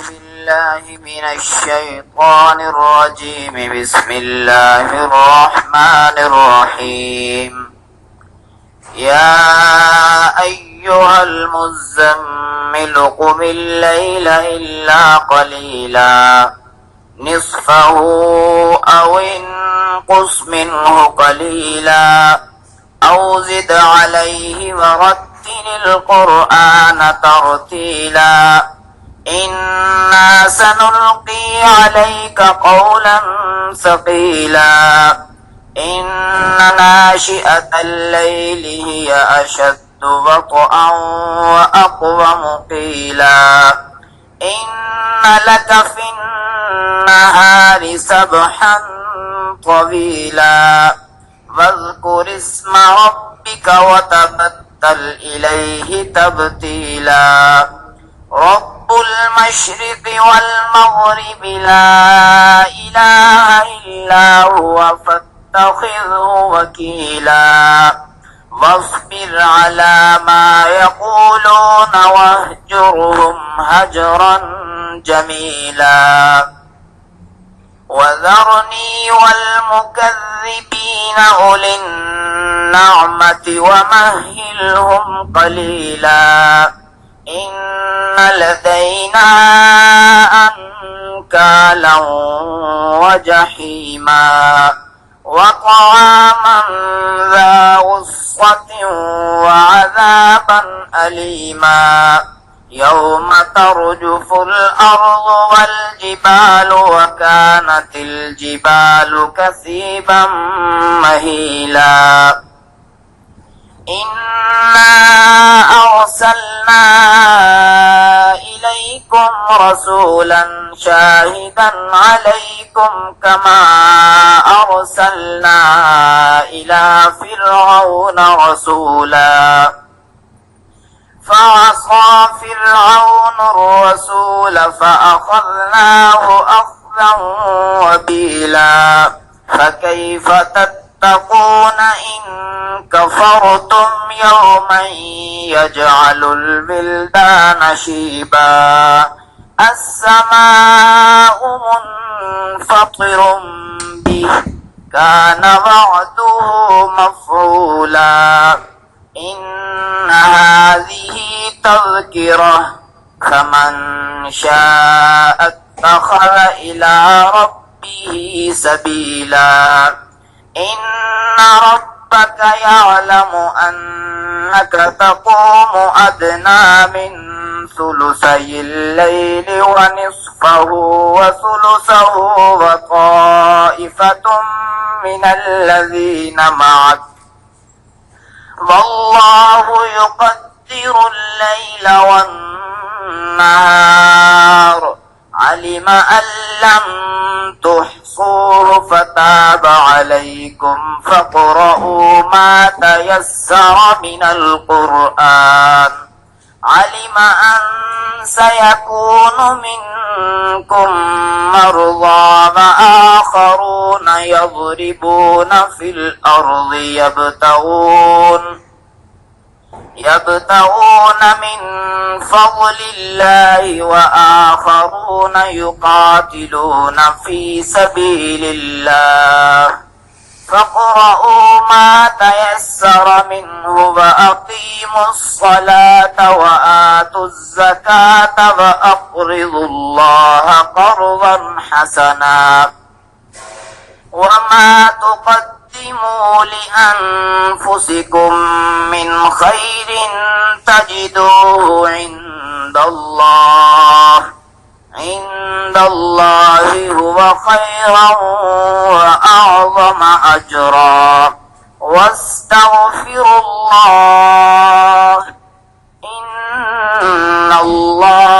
بالله من الشيطان الرجيم. بسم الله الرحمن الرحيم. يا أيها المزمل قم الليل إلا قليلا نصفه أو انقص منه قليلا أو زد عليه ورتل القرآن ترتيلا إنا سنلقي عليك قولا ثقيلا إن ناشئة الليل هي أشد وطئا وأقوم قيلا إن لك في النهار سبحا طويلا واذكر اسم ربك وتبتل إليه تبتيلا رب المشرق والمغرب لا إله إلا هو فاتخذه وكيلا واصبر على ما يقولون واهجرهم هجرا جميلا وذرني والمكذبين أولي النعمة ومهلهم قليلا إن لدينا أنكالا وجحيما وطعاما ذا غصة وعذابا أليما يوم ترجف الأرض والجبال وكانت الجبال كثيبا مهيلا إنا أرسلنا إليكم رسولا شاهدا عليكم كما أرسلنا إلى فرعون رسولا فعصى فرعون الرسول فأخذناه أخذا وبيلا فكيف تتقون إن كفرتم يوما يجعل البلدان شيبا السماء منفطر به كان وعده مفعولا إن هذه تذكرة فمن شاء اتخذ إلى ربه سبيلا إن ربك يعلم أنك تقوم أدنى من ثلثي الليل ونصفه وثلثه وطائفة من الذين معك والله يقدر الليل والنهار علم أن لم تحصوه فتاب عليكم فاقرؤوا ما تيسر من القرآن علم أن سيكون منكم مرضى وآخرون يضربون في الأرض يبتغون من فضل الله وآخرون يقاتلون في سبيل الله فاقرؤوا ما تيسر منه وأقيموا الصلاة وآتوا الزكاة وأقرضوا الله قرضا حسنا وما تقدموا لأنفسكم من خير تجدوه عند الله هو خيرا وأعظم أجرا واستغفروا الله إن الله